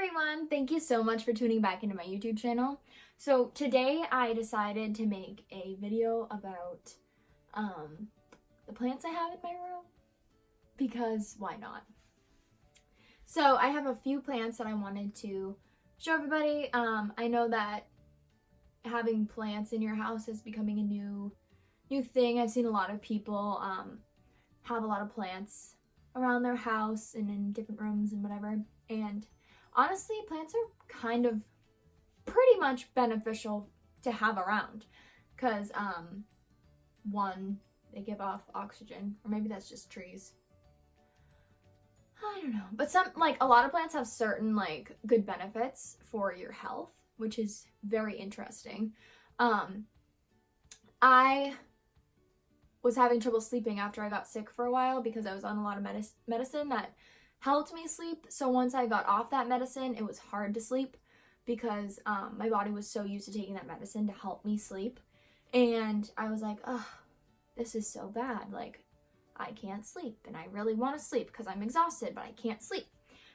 everyone! Thank you so much for tuning back into my YouTube channel. So today I decided to make a video about the plants I have in my room, because why not? So I have a few plants that I wanted to show everybody. I know that having plants in your house is becoming a new thing. I've seen a lot of people have a lot of plants around their house and in different rooms and whatever. And honestly, plants are kind of pretty much beneficial to have around because one, they give off oxygen, or maybe that's just trees. I don't know, but a lot of plants have certain good benefits for your health, which is very interesting. I was having trouble sleeping after I got sick for a while because I was on a lot of medicine that helped me sleep. So once I got off that medicine, it was hard to sleep because my body was so used to taking that medicine to help me sleep. And I was like, oh, this is so bad. I can't sleep and I really want to sleep because I'm exhausted, but I can't sleep.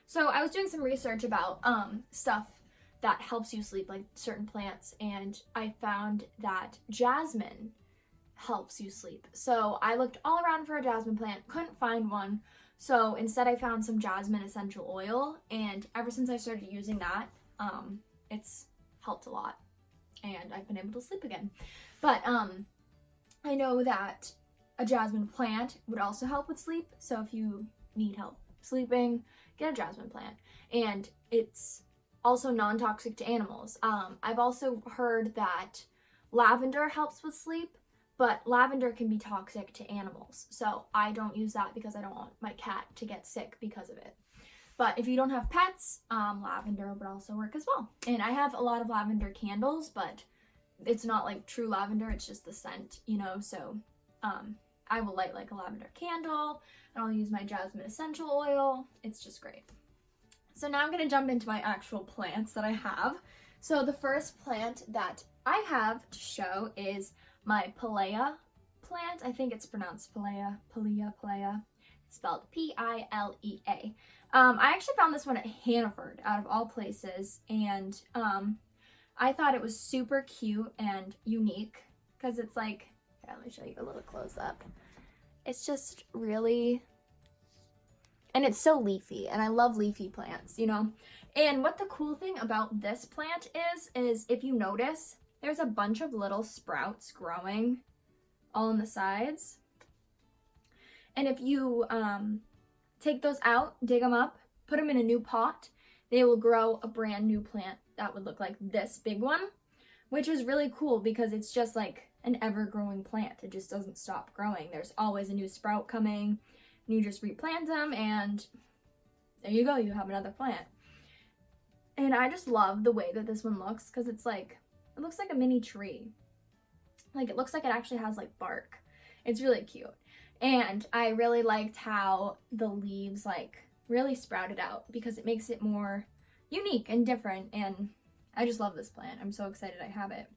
So I was doing some research about stuff that helps you sleep, like certain plants, and I found that jasmine helps you sleep. So I looked all around for a jasmine plant, couldn't find one. So instead I found some jasmine essential oil, and ever since I started using that, it's helped a lot and I've been able to sleep again. But I know that a jasmine plant would also help with sleep. So if you need help sleeping, get a jasmine plant. And it's also non-toxic to animals. I've also heard that lavender helps with sleep, but lavender can be toxic to animals. So I don't use that because I don't want my cat to get sick because of it. But if you don't have pets, lavender would also work as well. And I have a lot of lavender candles, but it's not like true lavender, it's just the scent, so I will light a lavender candle and I'll use my jasmine essential oil. It's just great. So now I'm gonna jump into my actual plants that I have. So the first plant that I have to show is my Pilea plant. I think it's pronounced Pilea. It's spelled P-I-L-E-A. I actually found this one at Hannaford, out of all places, and I thought it was super cute and unique because it's here, let me show you a little close up. It's just really, and it's so leafy, and I love leafy plants, And what the cool thing about this plant is if you notice, there's a bunch of little sprouts growing all on the sides. And if you take those out, dig them up, put them in a new pot, they will grow a brand new plant that would look like this big one, which is really cool because it's just an ever-growing plant. It just doesn't stop growing. There's always a new sprout coming, and you just replant them, and there you go, you have another plant. And I just love the way that this one looks because it looks like a mini tree. It looks like it actually has bark. It's really cute. And I really liked how the leaves really sprouted out because it makes it more unique and different, and I just love this plant. I'm so excited I have it.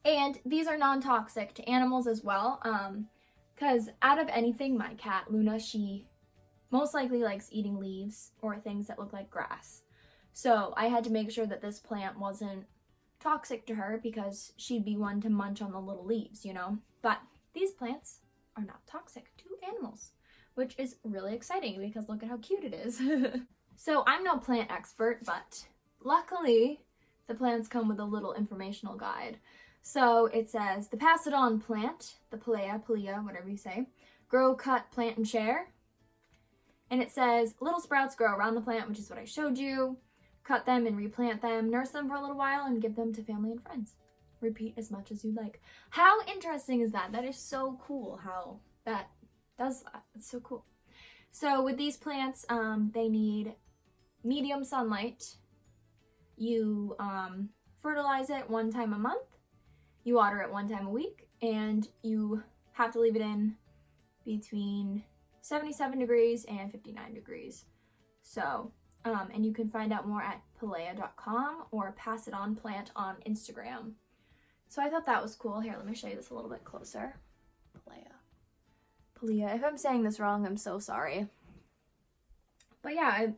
And these are non-toxic to animals as well, because out of anything, my cat Luna, she most likely likes eating leaves or things that look like grass. So I had to make sure that this plant wasn't toxic to her because she'd be one to munch on the little leaves, But these plants are not toxic to animals, which is really exciting because look at how cute it is. So I'm no plant expert, but luckily the plants come with a little informational guide. So it says, the Passedon plant, the Pilea, whatever you say, grow, cut, plant, and share. And it says, little sprouts grow around the plant, which is what I showed you. Cut them and replant them, nurse them for a little while, and give them to family and friends. Repeat as much as you'd like. How interesting is that? That is so cool how that does that. It's so cool. So with these plants, they need medium sunlight. You fertilize it 1 time a month. You water it 1 time a week, and you have to leave it in between 77 degrees and 59 degrees. So, and you can find out more at pilea.com or Passedon Plant on Instagram. So I thought that was cool. Here, let me show you this a little bit closer. Pilea. If I'm saying this wrong, I'm so sorry. But yeah,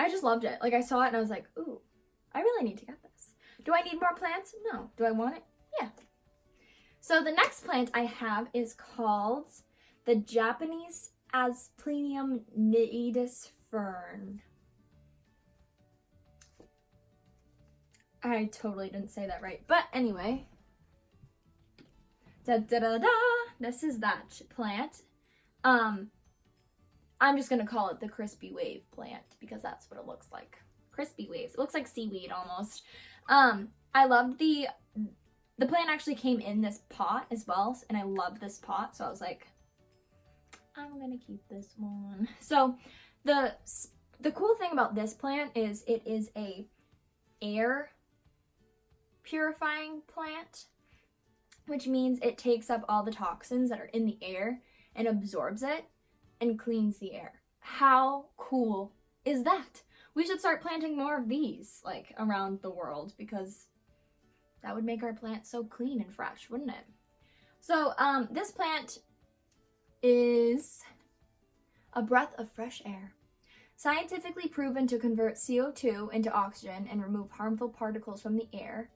I just loved it. Like, I saw it and I was like, ooh, I really need to get this. Do I need more plants? No. Do I want it? Yeah. So the next plant I have is called the Japanese Asplenium nidus fern. I totally didn't say that right. But anyway. Da da da da. This is that plant. I'm just gonna call it the crispy wave plant because that's what it looks like. Crispy waves. It looks like seaweed almost. I loved the plant actually came in this pot as well, and I love this pot, so I was like, I'm gonna keep this one. So the cool thing about this plant is it is a air purifying plant, which means it takes up all the toxins that are in the air and absorbs it and cleans the air. How cool is that? We should start planting more of these, like, around the world, because that would make our plant so clean and fresh, wouldn't it? So, this plant is a breath of fresh air. Scientifically proven to convert CO2 into oxygen and remove harmful particles from the air.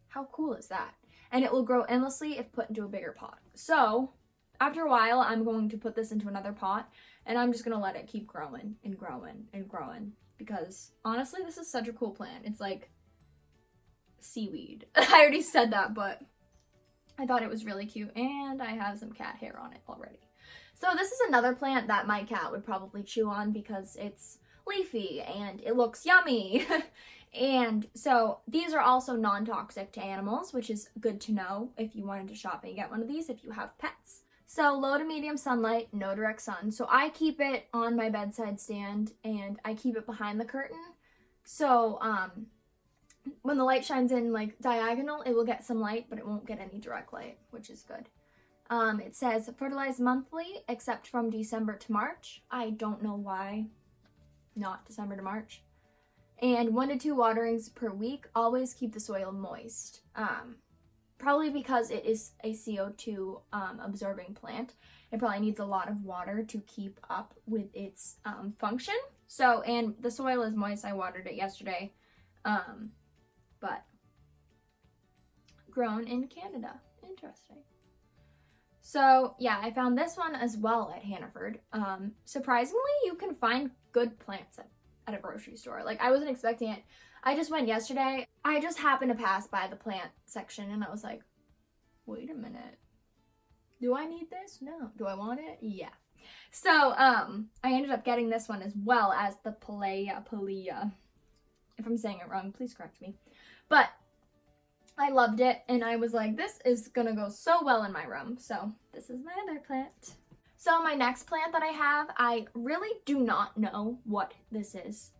How cool is that? And it will grow endlessly if put into a bigger pot. So, after a while, I'm going to put this into another pot, and I'm just going to let it keep growing and growing and growing, because honestly, this is such a cool plant. It's like seaweed. I already said that, but I thought it was really cute, and I have some cat hair on it already. So this is another plant that my cat would probably chew on because it's leafy and it looks yummy. And so these are also non-toxic to animals, which is good to know if you wanted to shop and get one of these if you have pets. So low to medium sunlight, no direct sun. So I keep it on my bedside stand and I keep it behind the curtain. So when the light shines in like diagonal, it will get some light, but it won't get any direct light, which is good. It says fertilize monthly except from December to March. I don't know why not December to March. And 1 to 2 waterings per week. Always keep the soil moist. Probably because it is a CO2 absorbing plant. It probably needs a lot of water to keep up with its function. So, and the soil is moist. I watered it yesterday. But grown in Canada. Interesting. So, yeah, I found this one as well at Hannaford. Surprisingly, you can find good plants at a grocery store. Like, I wasn't expecting it. I just went yesterday. I just happened to pass by the plant section and I was like, wait a minute. Do I need this? No. Do I want it? Yeah. So, I ended up getting this one as well as the Pilea. If I'm saying it wrong, please correct me. But I loved it and I was like, this is gonna go so well in my room. So, this is my other plant. So my next plant that I have, I really do not know what this is.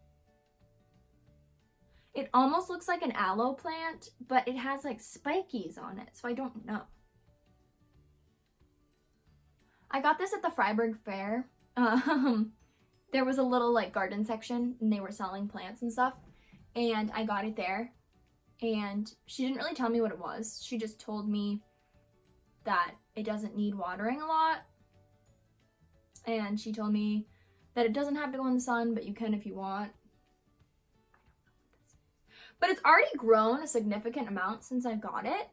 It almost looks like an aloe plant, but it has like spikies on it, so I don't know. I got this at the Freiburg Fair. There was a little like garden section and they were selling plants and stuff, and I got it there. And she didn't really tell me what it was. She just told me that it doesn't need watering a lot. And she told me that it doesn't have to go in the sun, but you can if you want. But it's already grown a significant amount since I got it.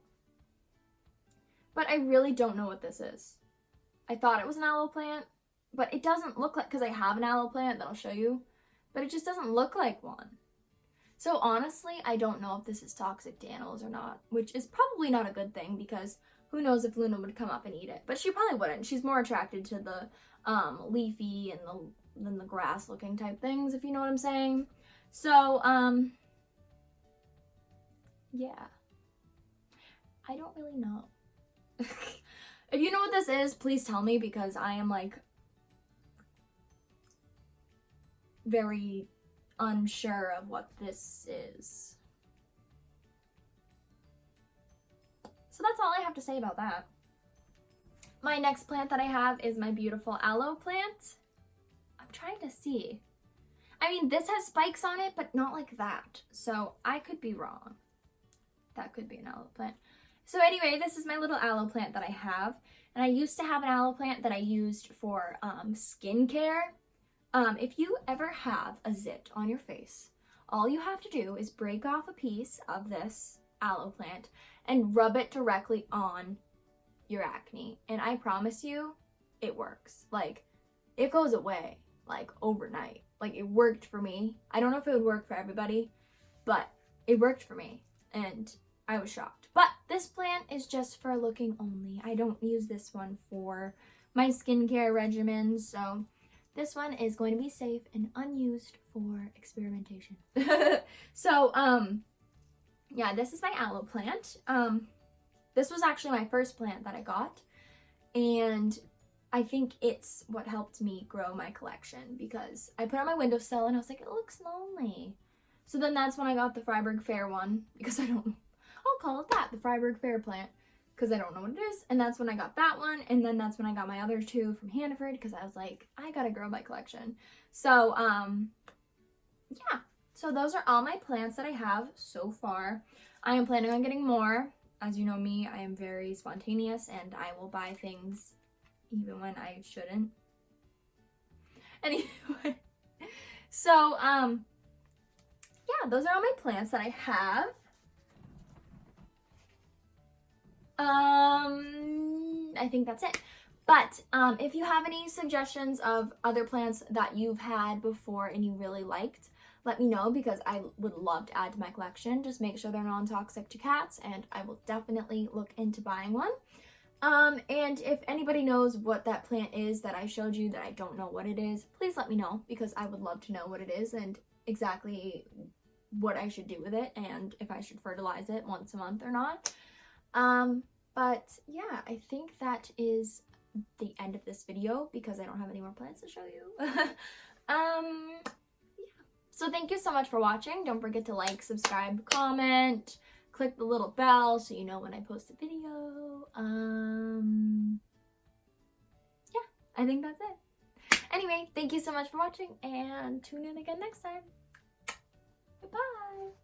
But I really don't know what this is. I thought it was an aloe plant, but it doesn't look like, because I have an aloe plant that I'll show you, but it just doesn't look like one. So honestly, I don't know if this is toxic to animals or not, which is probably not a good thing because who knows if Luna would come up and eat it. But she probably wouldn't. She's more attracted to the leafy and the grass looking type things, if you know what I'm saying. So, yeah. I don't really know. If you know what this is, please tell me because I am like very unsure of what this is. So that's all I have to say about that. My next plant that I have is my beautiful aloe plant. I'm trying to see. I mean, this has spikes on it, but not like that. So I could be wrong. That could be an aloe plant. So anyway, this is my little aloe plant that I have. And I used to have an aloe plant that I used for skincare. If you ever have a zit on your face, all you have to do is break off a piece of this aloe plant and rub it directly on your acne. And I promise you, it works. Like, it goes away, like, overnight. Like, it worked for me. I don't know if it would work for everybody, but it worked for me. And I was shocked. But this plant is just for looking only. I don't use this one for my skincare regimen, so this one is going to be safe and unused for experimentation. So, yeah, this is my aloe plant. This was actually my first plant that I got, and I think it's what helped me grow my collection because I put it on my windowsill and I was like, it looks lonely. So then that's when I got the Freiburg Fair one because I don't know. I'll call it that, the Freiburg Fair plant, because I don't know what it is. And that's when I got that one. And then that's when I got my other two from Hannaford because I was like, I gotta grow my collection. So, yeah. So those are all my plants that I have so far. I am planning on getting more. As you know me, I am very spontaneous and I will buy things even when I shouldn't. Anyway, so, yeah, those are all my plants that I have. I think that's it. But if you have any suggestions of other plants that you've had before and you really liked, let me know because I would love to add to my collection. Just make sure they're non-toxic to cats and I will definitely look into buying one. And if anybody knows what that plant is that I showed you that I don't know what it is, please let me know because I would love to know what it is and exactly what I should do with it and if I should fertilize it once a month or not. But yeah, I think that is the end of this video because I don't have any more plants to show you. Yeah. So thank you so much for watching. Don't forget to like, subscribe, comment, click the little bell so you know when I post a video. Yeah, I think that's it. Anyway, thank you so much for watching and tune in again next time. Bye-bye.